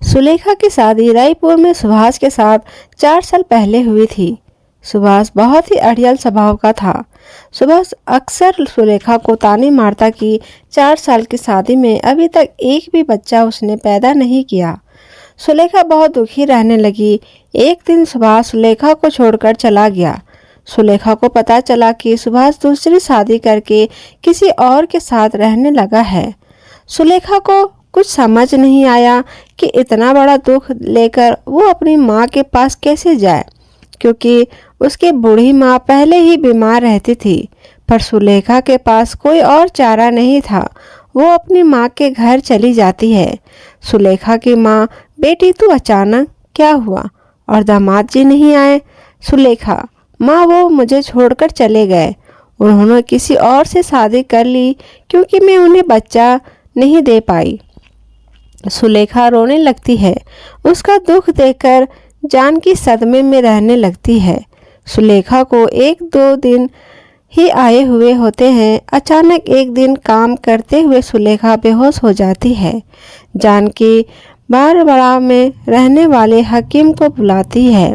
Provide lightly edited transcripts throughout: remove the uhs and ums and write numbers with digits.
सुलेखा की शादी रायपुर में सुभाष के साथ 4 साल पहले हुई थी। सुभाष बहुत ही अड़ियल स्वभाव का था। सुभाष अक्सर सुलेखा को ताने मारता कि 4 साल की शादी में अभी तक एक भी बच्चा उसने पैदा नहीं किया। सुलेखा बहुत दुखी रहने लगी। एक दिन सुभाष सुलेखा को छोड़कर चला गया। सुलेखा को पता चला कि सुभाष दूसरी शादी करके किसी और के साथ रहने लगा है। सुलेखा को कुछ समझ नहीं आया कि इतना बड़ा दुख लेकर वो अपनी माँ के पास कैसे जाए, क्योंकि उसकी बूढ़ी माँ पहले ही बीमार रहती थी। पर सुलेखा के पास कोई और चारा नहीं था। वो अपनी माँ के घर चली जाती है। सुलेखा की माँ, बेटी तू अचानक क्या हुआ और दामाद जी नहीं आए? सुलेखा, माँ वो मुझे छोड़कर चले गए। उन्होंने किसी और से शादी कर ली क्योंकि मैं उन्हें बच्चा नहीं दे पाई। सुलेखा रोने लगती है। उसका दुख देखकर जानकी सदमे में रहने लगती है। सुलेखा को 1-2 दिन ही आए हुए होते हैं। अचानक एक दिन काम करते हुए सुलेखा बेहोश हो जाती है। जानकी बारबड़ा में रहने वाले हकीम को बुलाती है।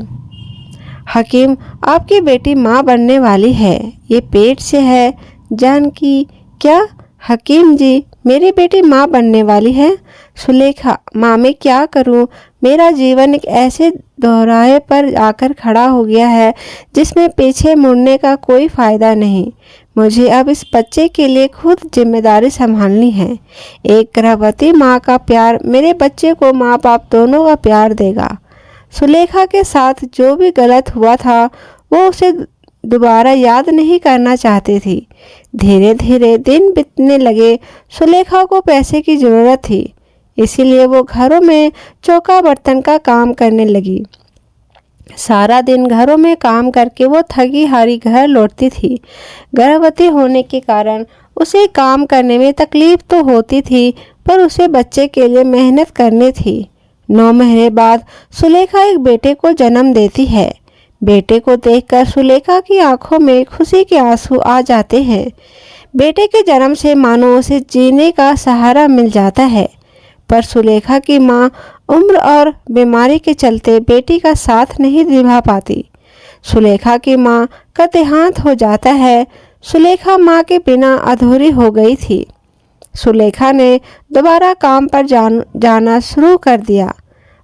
हकीम, आपकी बेटी माँ बनने वाली है, ये पेट से है। जानकी, क्या? हकीम जी, मेरी बेटी माँ बनने वाली है। सुलेखा, माँ मैं क्या करूँ? मेरा जीवन एक ऐसे दोहराए पर आकर खड़ा हो गया है जिसमें पीछे मुड़ने का कोई फ़ायदा नहीं। मुझे अब इस बच्चे के लिए खुद जिम्मेदारी संभालनी है। एक गर्भवती माँ का प्यार मेरे बच्चे को माँ बाप दोनों का प्यार देगा। सुलेखा के साथ जो भी गलत हुआ था वो उसे दोबारा याद नहीं करना चाहती थी। धीरे धीरे दिन बीतने लगे। सुलेखा को पैसे की ज़रूरत थी, इसीलिए वो घरों में चौका बर्तन का काम करने लगी। सारा दिन घरों में काम करके वो थकी हारी घर लौटती थी। गर्भवती होने के कारण उसे काम करने में तकलीफ तो होती थी, पर उसे बच्चे के लिए मेहनत करनी थी। 9 महीने बाद सुलेखा एक बेटे को जन्म देती है। बेटे को देखकर सुलेखा की आंखों में खुशी के आंसू आ जाते हैं। बेटे के जन्म से मानो उसे जीने का सहारा मिल जाता है। पर सुलेखा की माँ उम्र और बीमारी के चलते बेटी का साथ नहीं निभा पाती। सुलेखा की माँ का देहांत हो जाता है। सुलेखा माँ के बिना अधूरी हो गई थी। सुलेखा ने दोबारा काम पर जाना शुरू कर दिया।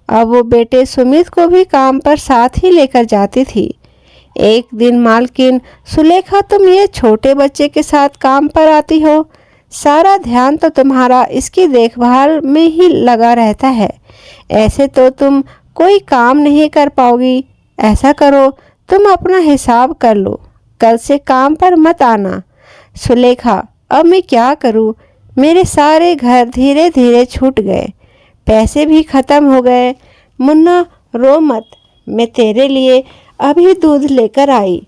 अब वो बेटे सुमित को भी काम पर साथ ही लेकर जाती थी। एक दिन मालकिन, सुलेखा तुम ये छोटे बच्चे के साथ काम पर आती हो, सारा ध्यान तो तुम्हारा इसकी देखभाल में ही लगा रहता है। ऐसे तो तुम कोई काम नहीं कर पाओगी। ऐसा करो, तुम अपना हिसाब कर लो, कल से काम पर मत आना। सुलेखा, अब मैं क्या करूं? मेरे सारे घर धीरे धीरे छूट गए, पैसे भी खत्म हो गए। मुन्ना रो मत, मैं तेरे लिए अभी दूध लेकर आई।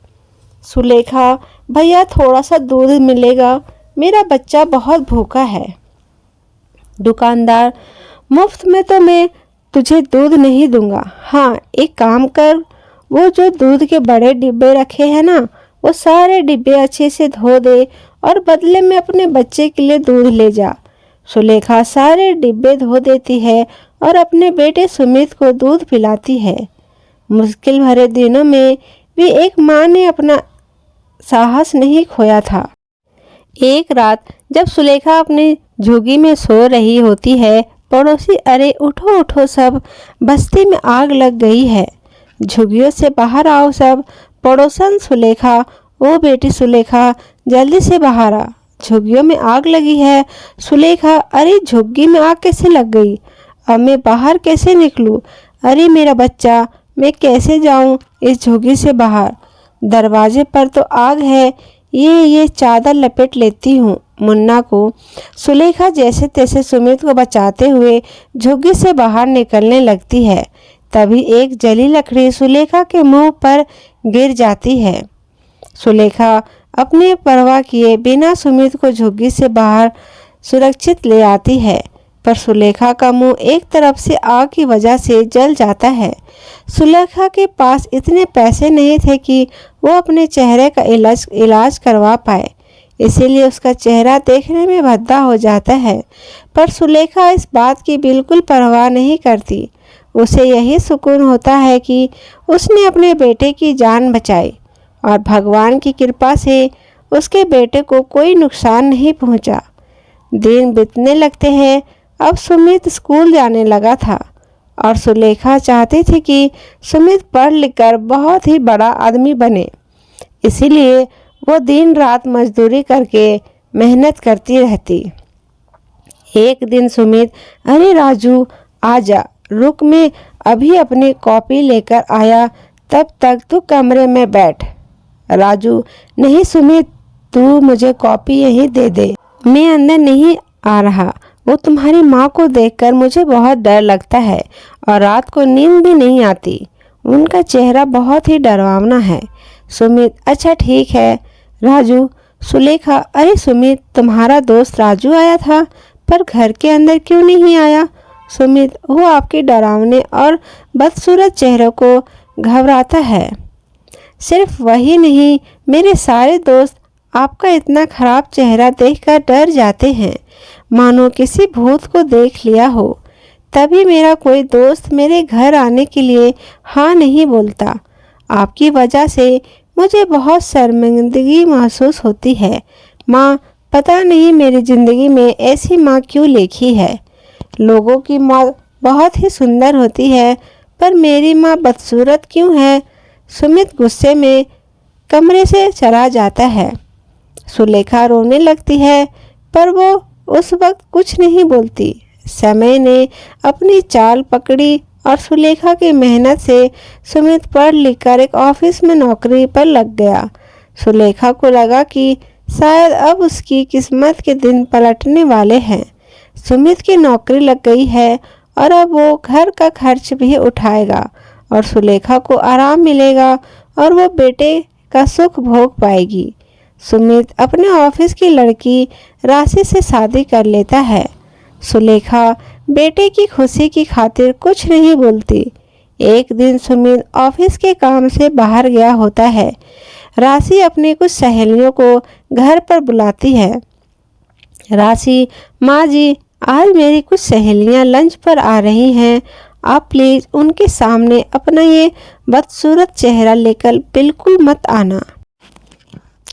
सुलेखा, भैया थोड़ा सा दूध मिलेगा, मेरा बच्चा बहुत भूखा है। दुकानदार, मुफ्त में तो मैं तुझे दूध नहीं दूंगा। हाँ, एक काम कर, वो जो दूध के बड़े डिब्बे रखे हैं ना, वो सारे डिब्बे अच्छे से धो दे और बदले में अपने बच्चे के लिए दूध ले जा। सुलेखा सारे डिब्बे धो देती है और अपने बेटे सुमित को दूध पिलाती है। मुश्किल भरे दिनों में भी एक माँ ने अपना साहस नहीं खोया था। एक रात जब सुलेखा अपनी झुग्गी में सो रही होती है, पड़ोसी, अरे उठो उठो सब, बस्ती में आग लग गई है, झुग्गियों से बाहर आओ सब। पड़ोसन, सुलेखा, ओ बेटी सुलेखा, जल्दी से बाहर आ, झुग्गियों में आग लगी है। सुलेखा, अरे झुग्गी में आग कैसे लग गई? अब मैं बाहर कैसे निकलूं? अरे मेरा बच्चा, मैं कैसे जाऊं इस झुग्गी से बाहर? दरवाजे पर तो आग है, ये चादर लपेट लेती हूँ मुन्ना को। सुलेखा जैसे तैसे सुमित को बचाते हुए झुग्गी से बाहर निकलने लगती है। तभी एक जली लकड़ी सुलेखा के मुंह पर गिर जाती है। सुलेखा अपनी परवाह किए बिना सुमित को झुग्गी से बाहर सुरक्षित ले आती है, पर सुलेखा का मुंह एक तरफ से आग की वजह से जल जाता है। सुलेखा के पास इतने पैसे नहीं थे कि वो अपने चेहरे का इलाज करवा पाए, इसीलिए उसका चेहरा देखने में भद्दा हो जाता है। पर सुलेखा इस बात की बिल्कुल परवाह नहीं करती। उसे यही सुकून होता है कि उसने अपने बेटे की जान बचाई और भगवान की कृपा से उसके बेटे को कोई नुकसान नहीं पहुंचा। दिन बीतने लगते हैं। अब सुमित स्कूल जाने लगा था और सुलेखा चाहती थी कि सुमित पढ़ लिखकर बहुत ही बड़ा आदमी बने। इसीलिए वो दिन रात मजदूरी करके मेहनत करती रहती। एक दिन सुमित, अरे राजू आजा, रुक, मैं अभी अपनी कॉपी लेकर आया, तब तक तू कमरे में बैठ। राजू, नहीं सुमित, तू मुझे कॉपी यहीं दे दे, मैं अंदर नहीं आ रहा। वो तुम्हारी माँ को देखकर मुझे बहुत डर लगता है और रात को नींद भी नहीं आती। उनका चेहरा बहुत ही डरावना है। सुमित, अच्छा ठीक है। राजू, सुलेखा, अरे सुमित, तुम्हारा दोस्त राजू आया था, पर घर के अंदर क्यों नहीं आया? सुमित, वो आपके डरावने और बदसूरत चेहरे को घबराता है। सिर्फ वही नहीं, मेरे सारे दोस्त आपका इतना खराब चेहरा देखकर डर जाते हैं, मानो किसी भूत को देख लिया हो। तभी मेरा कोई दोस्त मेरे घर आने के लिए हाँ नहीं बोलता। आपकी वजह से मुझे बहुत शर्मिंदगी महसूस होती है। माँ, पता नहीं मेरी ज़िंदगी में ऐसी माँ क्यों लिखी है। लोगों की माँ बहुत ही सुंदर होती है, पर मेरी माँ बदसूरत क्यों है? सुमित गुस्से में कमरे से चला जाता है। सुलेखा रोने लगती है, पर वो उस वक्त कुछ नहीं बोलती। समय ने अपनी चाल पकड़ी और सुलेखा की मेहनत से सुमित पढ़ लिखकर एक ऑफिस में नौकरी पर लग गया। सुलेखा को लगा कि शायद अब उसकी किस्मत के दिन पलटने वाले हैं। सुमित की नौकरी लग गई है और अब वो घर का खर्च भी उठाएगा और सुलेखा को आराम मिलेगा और वो बेटे का सुख भोग पाएगी। सुमित अपने ऑफिस की लड़की राशि से शादी कर लेता है। सुलेखा बेटे की खुशी की खातिर कुछ नहीं बोलती। एक दिन सुमित ऑफिस के काम से बाहर गया होता है। राशि अपनी कुछ सहेलियों को घर पर बुलाती है। राशि, माँ जी, आज मेरी कुछ सहेलियाँ लंच पर आ रही हैं, आप प्लीज़ उनके सामने अपना ये बदसूरत चेहरा लेकर बिल्कुल मत आना,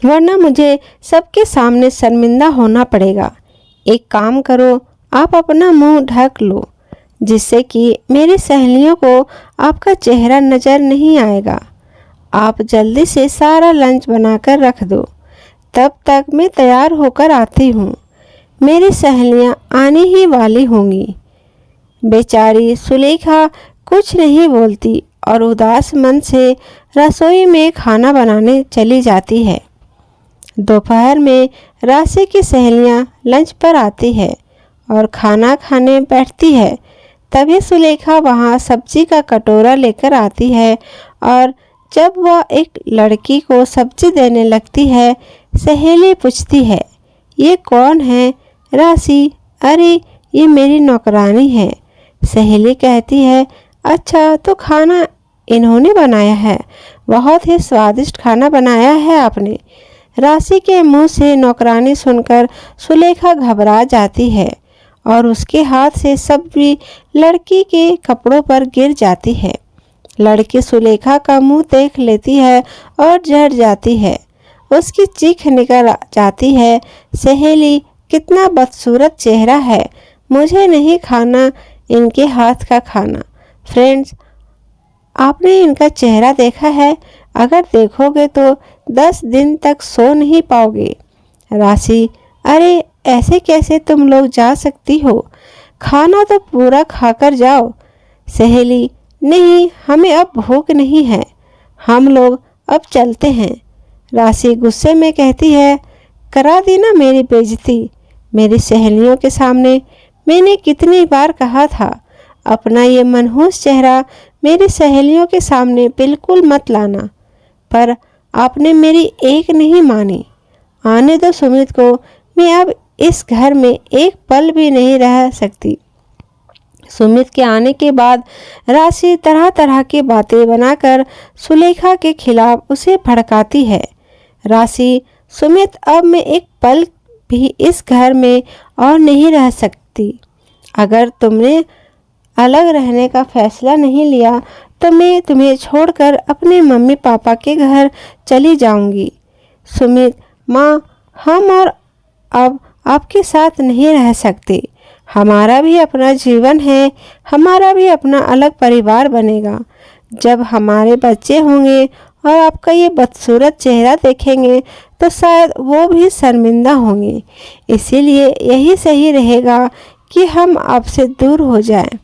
वरना मुझे सबके सामने शर्मिंदा होना पड़ेगा। एक काम करो, आप अपना मुंह ढक लो, जिससे कि मेरी सहेलियों को आपका चेहरा नज़र नहीं आएगा। आप जल्दी से सारा लंच बनाकर रख दो, तब तक मैं तैयार होकर आती हूँ। मेरी सहेलियाँ आने ही वाली होंगी। बेचारी सुलेखा कुछ नहीं बोलती और उदास मन से रसोई में खाना बनाने चली जाती है। दोपहर में राशि की सहेलियाँ लंच पर आती है और खाना खाने बैठती है। तभी सुलेखा वहाँ सब्जी का कटोरा लेकर आती है और जब वह एक लड़की को सब्जी देने लगती है, सहेली पूछती है, ये कौन है? राशि, अरे ये मेरी नौकरानी है। सहेली कहती है, अच्छा तो खाना इन्होंने बनाया है, बहुत ही स्वादिष्ट खाना बनाया है आपने। राशि के मुंह से नौकरानी सुनकर सुलेखा घबरा जाती है और उसके हाथ से सब्जी लड़की के कपड़ों पर गिर जाती है। लड़की सुलेखा का मुंह देख लेती है और जड़ जाती है। उसकी चीख निकल जाती है, सहेली, कितना बदसूरत चेहरा है, मुझे नहीं खाना इनके हाथ का खाना। फ्रेंड्स, आपने इनका चेहरा देखा है? अगर देखोगे तो 10 दिन तक सो नहीं पाओगे। राशि, अरे ऐसे कैसे तुम लोग जा सकती हो, खाना तो पूरा खाकर जाओ। सहेली, नहीं, हमें अब भूख नहीं है, हम लोग अब चलते हैं। राशि गुस्से में कहती है, करा दी ना मेरी बेइज्जती मेरी सहेलियों के सामने। मैंने कितनी बार कहा था, अपना ये मनहूस चेहरा मेरी सहेलियों के सामने बिल्कुल मत लाना, पर आपने मेरी एक नहीं मानी। आने दो सुमित को, मैं अब इस घर में एक पल भी नहीं रह सकती। सुमित के आने के बाद राशि तरह तरह की बातें बनाकर सुलेखा के खिलाफ उसे भड़काती है। राशि सुमित, अब मैं एक पल भी इस घर में और नहीं रह सकती। अगर तुमने अलग रहने का फैसला नहीं लिया तो मैं तुम्हें छोड़कर अपने मम्मी पापा के घर चली जाऊंगी। सुमित, माँ, हम और अब आपके साथ नहीं रह सकते। हमारा भी अपना जीवन है, हमारा भी अपना अलग परिवार बनेगा। जब हमारे बच्चे होंगे और आपका ये बदसूरत चेहरा देखेंगे तो शायद वो भी शर्मिंदा होंगे। इसीलिए यही सही रहेगा कि हम आपसे दूर हो जाएं।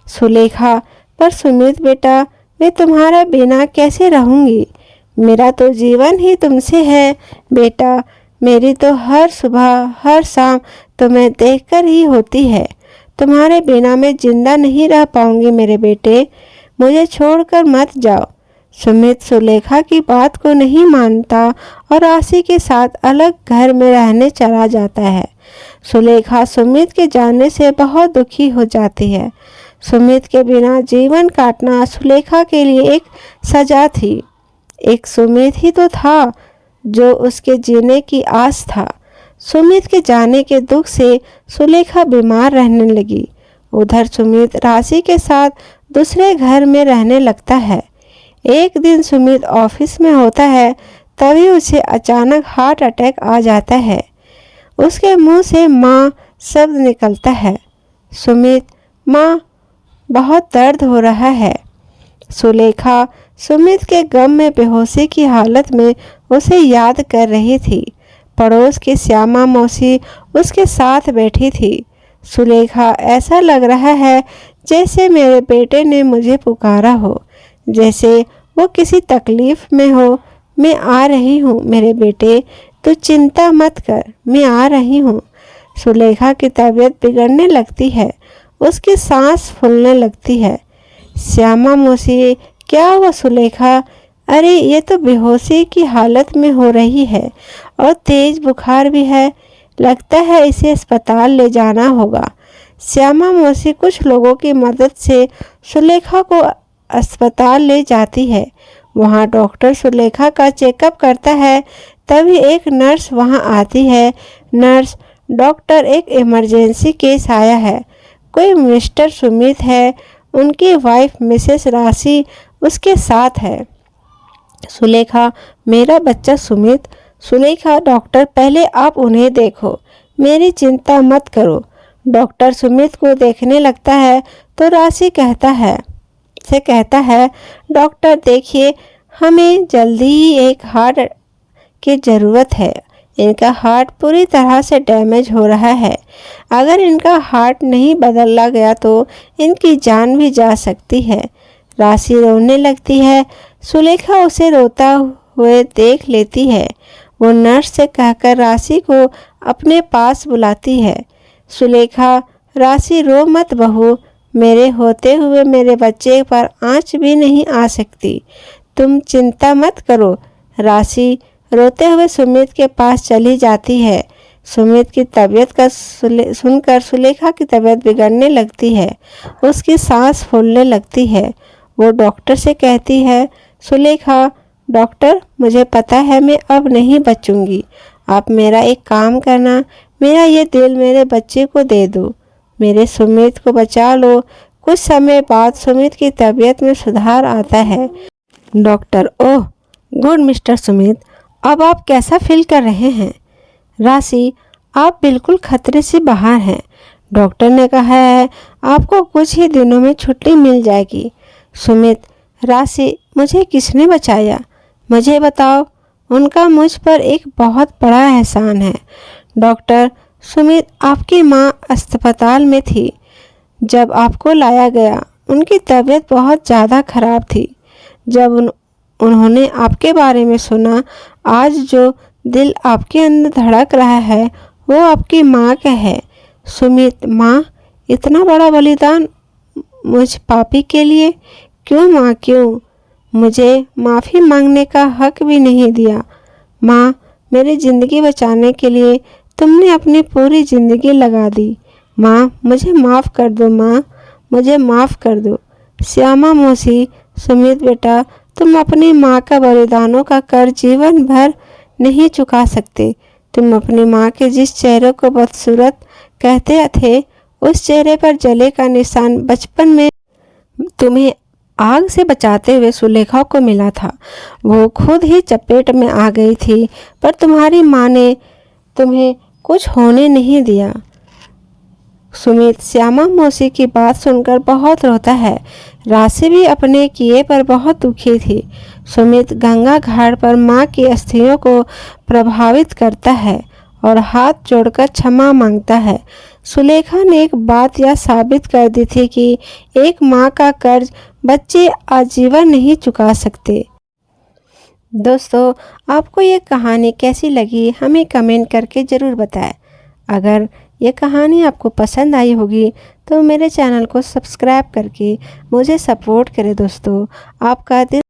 सुलेखा, पर सुमित बेटा, मैं तुम्हारा बिना कैसे रहूँगी? मेरा तो जीवन ही तुमसे है बेटा। मेरी तो हर सुबह हर शाम तुम्हें देखकर ही होती है। तुम्हारे बिना मैं जिंदा नहीं रह पाऊंगी मेरे बेटे। मुझे छोड़कर मत जाओ। सुमित सुलेखा की बात को नहीं मानता और राशि के साथ अलग घर में रहने चला जाता है। सुलेखा सुमित के जाने से बहुत दुखी हो जाती है। सुमित के बिना जीवन काटना सुलेखा के लिए एक सजा थी। एक सुमित ही तो था जो उसके जीने की आस था। सुमित के जाने के दुख से सुलेखा बीमार रहने लगी। उधर सुमित राशि के साथ दूसरे घर में रहने लगता है। एक दिन सुमित ऑफिस में होता है, तभी उसे अचानक हार्ट अटैक आ जाता है। उसके मुंह से माँ शब्द निकलता है। सुमित, माँ, बहुत दर्द हो रहा है। सुलेखा सुमित के गम में बेहोशी की हालत में उसे याद कर रही थी। पड़ोस की श्यामा मौसी उसके साथ बैठी थी। सुलेखा, ऐसा लग रहा है जैसे मेरे बेटे ने मुझे पुकारा हो, जैसे वो किसी तकलीफ में हो। मैं आ रही हूँ मेरे बेटे, तू चिंता मत कर, मैं आ रही हूँ। सुलेखा की तबीयत बिगड़ने लगती है, उसकी सांस फूलने लगती है। श्यामा मौसी, क्या हुआ सुलेखा? अरे ये तो बेहोशी की हालत में हो रही है और तेज बुखार भी है। लगता है इसे अस्पताल ले जाना होगा। श्यामा मौसी कुछ लोगों की मदद से सुलेखा को अस्पताल ले जाती है। वहाँ डॉक्टर सुलेखा का चेकअप करता है। तभी एक नर्स वहाँ आती है। नर्स, डॉक्टर, एक इमरजेंसी केस आया है। कोई मिस्टर सुमित है, उनकी वाइफ मिसेस राशि उसके साथ है। सुलेखा, मेरा बच्चा सुमित। सुलेखा, डॉक्टर, पहले आप उन्हें देखो, मेरी चिंता मत करो। डॉक्टर सुमित को देखने लगता है तो राशि कहता है, डॉक्टर देखिए, हमें जल्दी ही एक हार्ट की ज़रूरत है। इनका हार्ट पूरी तरह से डैमेज हो रहा है। अगर इनका हार्ट नहीं बदला गया तो इनकी जान भी जा सकती है। राशि रोने लगती है। सुलेखा उसे रोता हुए देख लेती है। वो नर्स से कहकर राशि को अपने पास बुलाती है। सुलेखा, राशि, रो मत बहू, मेरे होते हुए मेरे बच्चे पर आँच भी नहीं आ सकती। तुम चिंता मत करो। राशि रोते हुए सुमित के पास चली जाती है। सुमित की तबीयत का सुनकर सुलेखा की तबीयत बिगड़ने लगती है, उसकी सांस फूलने लगती है। वो डॉक्टर से कहती है, सुलेखा, डॉक्टर, मुझे पता है मैं अब नहीं बचूंगी। आप मेरा एक काम करना, मेरा ये दिल मेरे बच्चे को दे दो, मेरे सुमित को बचा लो। कुछ समय बाद सुमित की तबीयत में सुधार आता है। Doctor, oh good mister Sumit, अब आप कैसा फील कर रहे हैं? राशि, आप बिल्कुल खतरे से बाहर हैं। डॉक्टर ने कहा है आपको कुछ ही दिनों में छुट्टी मिल जाएगी। सुमित, राशि, मुझे किसने बचाया? मुझे बताओ। उनका मुझ पर एक बहुत बड़ा एहसान है। डॉक्टर, सुमित, आपकी माँ अस्पताल में थी जब आपको लाया गया। उनकी तबीयत बहुत ज़्यादा खराब थी। जब उन्होंने आपके बारे में सुना, आज जो दिल आपके अंदर धड़क रहा है वो आपकी माँ का है। सुमित, माँ, इतना बड़ा बलिदान मुझ पापी के लिए? क्यों माँ, क्यों? मुझे माफ़ी मांगने का हक भी नहीं दिया। माँ, मेरी ज़िंदगी बचाने के लिए तुमने अपनी पूरी ज़िंदगी लगा दी। माँ, मुझे माफ़ कर दो। माँ, मुझे माफ़ कर दो। श्यामा मौसी, सुमित बेटा, तुम अपनी माँ का बलिदानों का कर जीवन भर नहीं चुका सकते। तुम अपनी माँ के जिस चेहरे को बदसूरत कहते थे, उस चेहरे पर जले का निशान बचपन में तुम्हें आग से बचाते हुए सुलेखा को मिला था। वो खुद ही चपेट में आ गई थी, पर तुम्हारी माँ ने तुम्हें कुछ होने नहीं दिया। सुमित श्यामा मौसी की बात सुनकर बहुत रोता है। राशि भी अपने किए पर बहुत दुखी थी। सुमित गंगा घाट पर माँ की अस्थियों को प्रभावित करता है और हाथ जोड़कर क्षमा मांगता है। सुलेखा ने एक बात यह साबित कर दी थी कि एक माँ का कर्ज बच्चे आजीवन नहीं चुका सकते। दोस्तों, आपको ये कहानी कैसी लगी हमें कमेंट करके ज़रूर बताएं। अगर ये कहानी आपको पसंद आई होगी तो मेरे चैनल को सब्सक्राइब करके मुझे सपोर्ट करें। दोस्तों, आपका दिन